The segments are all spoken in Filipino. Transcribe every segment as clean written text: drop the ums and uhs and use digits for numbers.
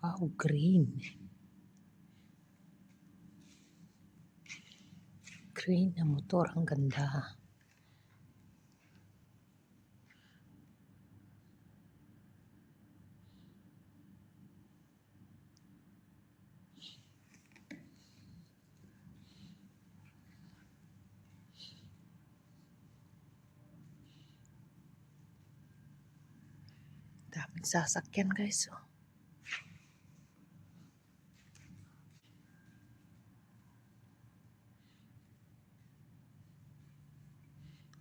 Wow, green. Green na motor, ang ganda. Daming sasakyan guys. Oh.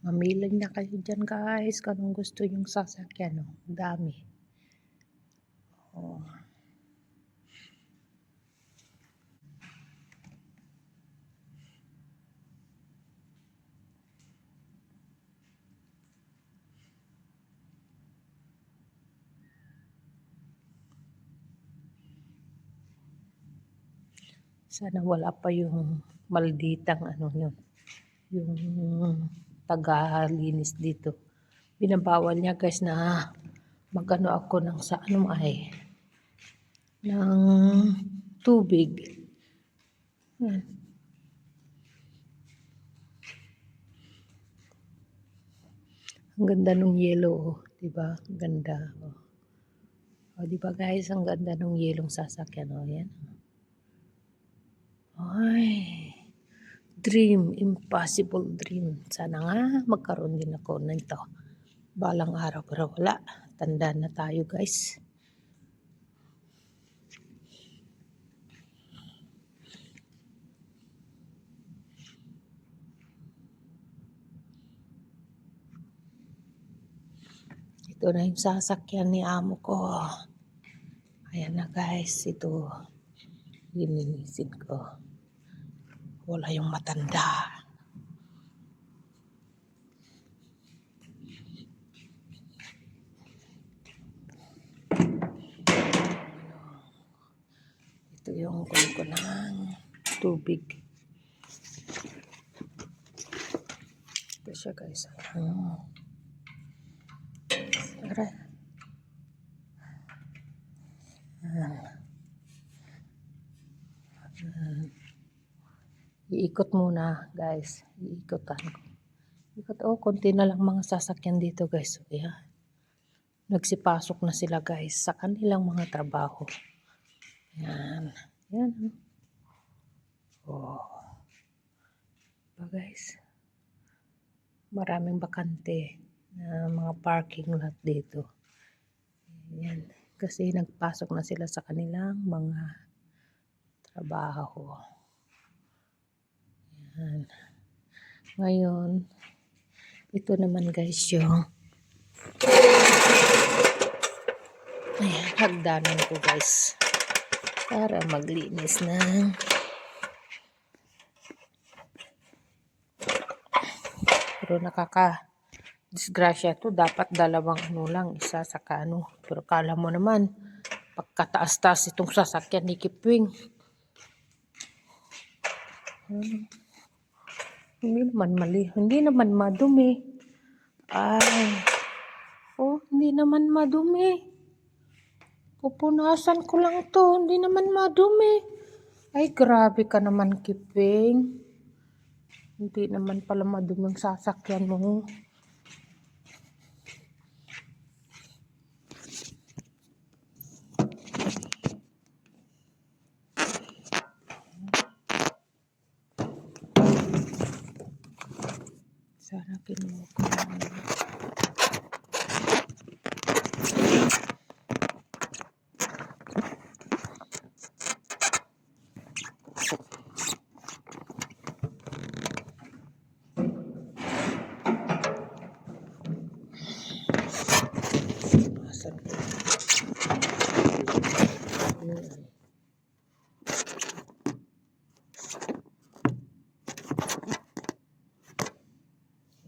Mamili na kayo dyan guys kung anong gusto yung sasakyan. Oh. Dami. Oh. Sana wala pa yung malditang ano yun. Yung taga-linis dito. Binabawal niya guys na magano ako ng sa ano ay ng tubig. Yan. Ang ganda ng yellow, oh, 'di ba? Ganda. Oh. Oh, 'di ba guys, ang ganda ng yelong sasakyan, oh, yan. Ay. Dream, impossible dream. Sana nga magkaroon din ako nito balang araw, pero wala. Tanda na tayo guys. Ito na yung sasakyan ni amo ko. Ayan na guys, ito. Linisin ko. Wala yung matanda. Ito yung kulo ko ng tubig. Ito siya guys. Aray. Iikot muna guys. Iikotan ko. Ikot, oh, konti na lang mga sasakyan dito guys. Ayan. Nagsipasok na sila guys sa kanilang mga trabaho. Ayan. Ayan. Oh. Diba guys? Maraming bakante na mga parking lot dito. Ayan. Kasi nagpasok na sila sa kanilang mga trabaho. Ayan. Ngayon, ito naman guys yung ayan, hagdanan ko guys para maglinis ng pero disgrasya to, dapat dalawang ano lang, isa sa ano, pero kala mo naman pagkataas-taas itong sasakyan ni Kipwing. Hindi naman madumi. Ay, oh, hindi naman madumi. Pupunasan ko lang to, hindi naman madumi. Ay, grabe ka naman, Kipwing. Hindi naman pala madumi ang sasakyan mo. Sana kinuha ko naman.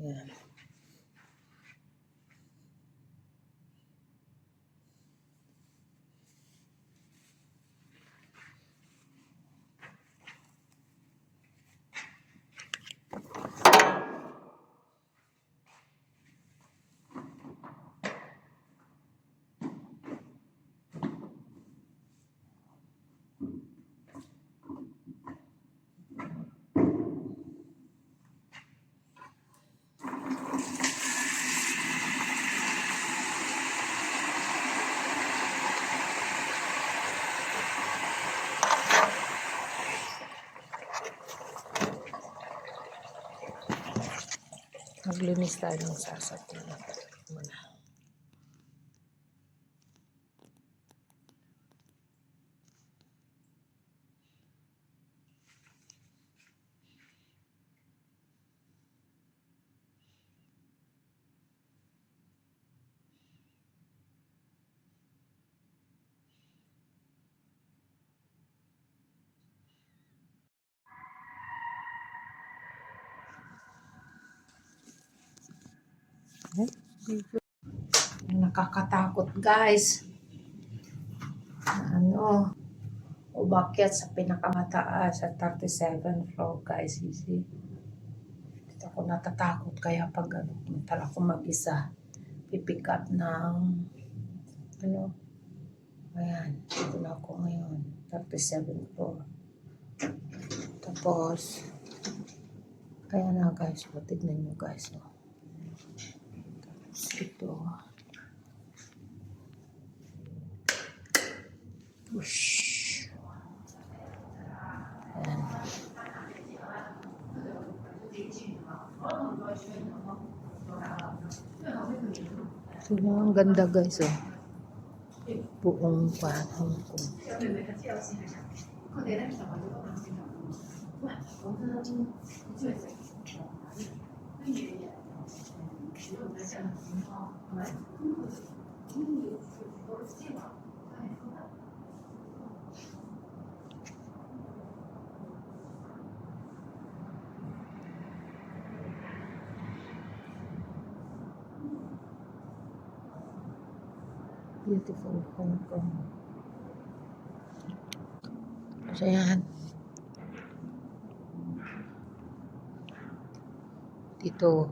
Yan. Maglinis tayo ng sasakyan. Muna. Nakakatakot guys. Ano, umakyat sa pinakamataas sa 37th floor guys. You see? Dito ako natatakot kaya pag ano, pumunta ako mag-isa. Pipick up ng ano, ayan, dito na ako ngayon. 37th floor. Tapos, kaya na guys, tignan nyo guys. Oh. Tapos ito. Whoosh. Ayan. So, ang ganda guys. Oh. Buong Hong Kong. Beautiful Hong Kong. So, yan. Dito.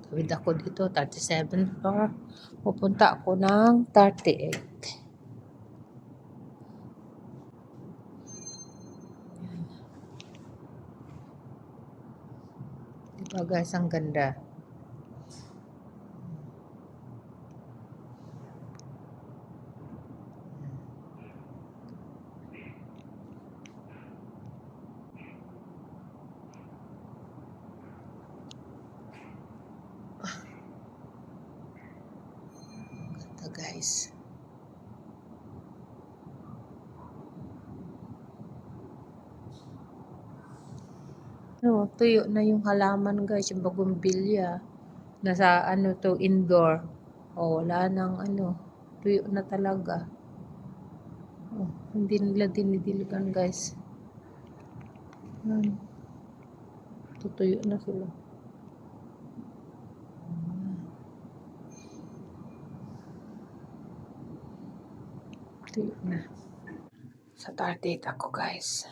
Tawid ako dito, 37th floor. Pupunta ako ng 38. Diba guys, ang ganda. Ganda guys. No, tuyo na yung halaman guys, yung bougainvillea. Nasa ano to, indoor. O, wala nang ano, tuyo na talaga. Oh, hindi nila dinidiligan guys. Yan. Tutuyo na sila. Tuyo na. Sa 38 ako guys.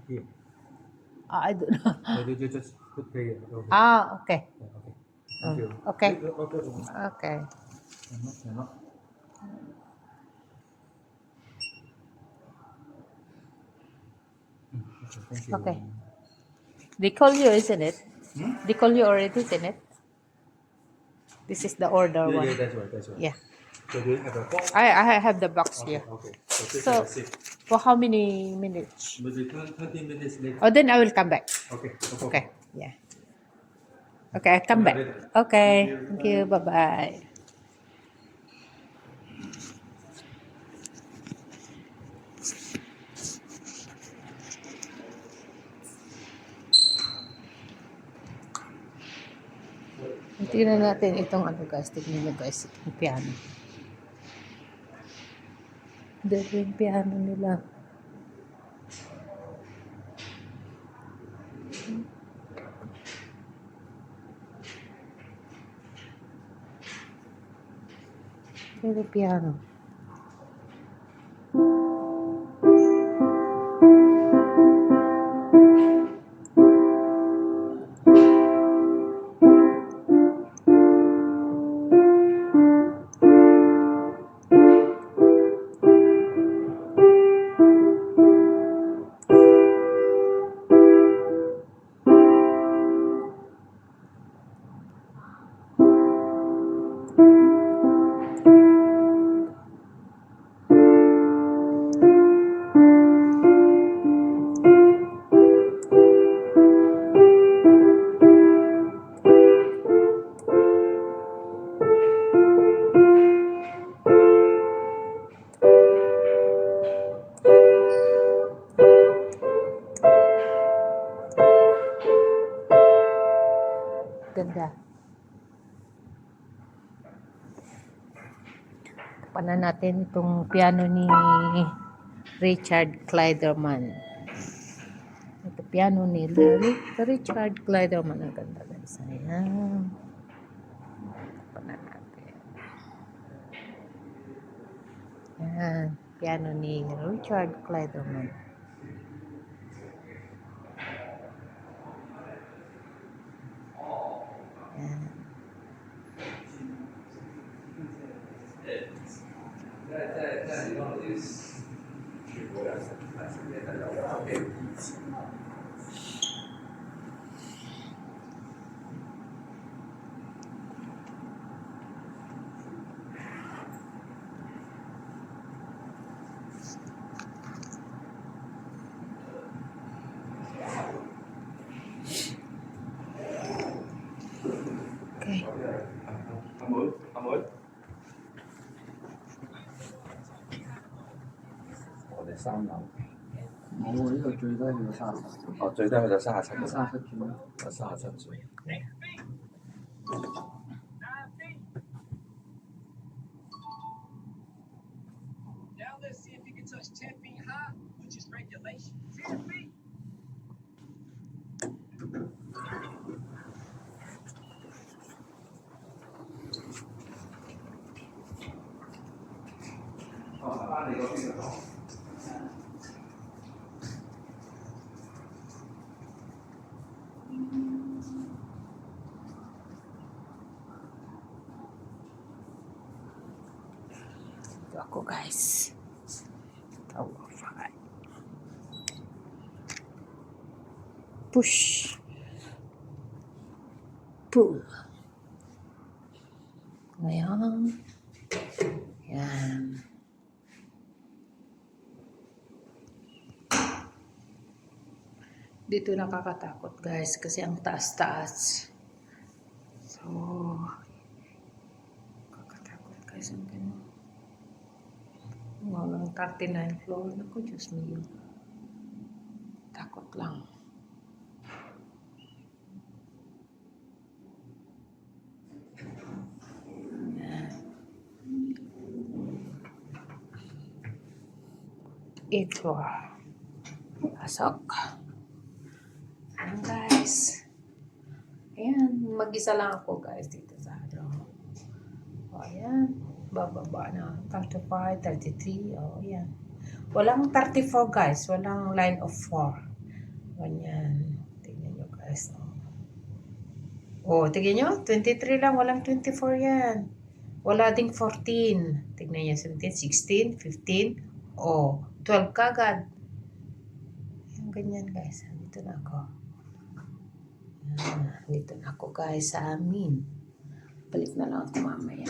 Here. I don't know. So you just put here. Okay. Okay. Yeah, okay. Thank you. Okay. Okay. Okay. Tama. Okay, thank you. Okay. They call you, isn't it? They call you already, isn't it? This is the order Yeah, one. yeah, that's right. Yeah. So do you have a box? I have the box Okay, here. okay. So this So, is it. for how many minutes? Maybe 20 minutes later. Oh, then I will come back. Okay. No problem. Okay. Yeah. Okay, I come back. Okay. Thank you. Bye-bye. Tingnan natin itong ano guys. Tingnan nyo guys. Itong piano. Dito yung piano nila. Pero piano. Takpan na natin itong piano ni Richard Clayderman. Ito piano ni Richard Clayderman. Ang ganda guys. Ayan. Takpan na natin. Ayan. Piano ni Richard Clayderman. Ayan. Okay.我哋3樓。冇喎，呢度最低去到37。哦，最低去到37個。 37轉啦。 37歲。 Now let's see if you can touch 10 feet high, which is regulation. 10 feet. Ito ako guys. Tower 5. Push. Pull. Ngayon. Yan. Dito nakakatakot guys kasi ang taas-taas. So, kakatakot guys ang ganun. Walang 39 floor. Naku, Diyos mo. Takot lang. Yan. 8th floor. Pasok. Ayan guys. Ayan. Mag-isa lang ako guys dito sa ano. O ayan. Bababa na. 35, 33. O ayan. Walang 34 guys. Walang line of 4. Ganyan. Tingnan nyo guys. O, tingnan nyo. 23 lang. Walang 24 yan. Wala ding 14. Tingnan nyo. 17, 16, 15. O, 12 kagad. Ayan, ganyan guys. Dito na ako. Dito na ako guys sa amin. Balik na lang ako mamaya.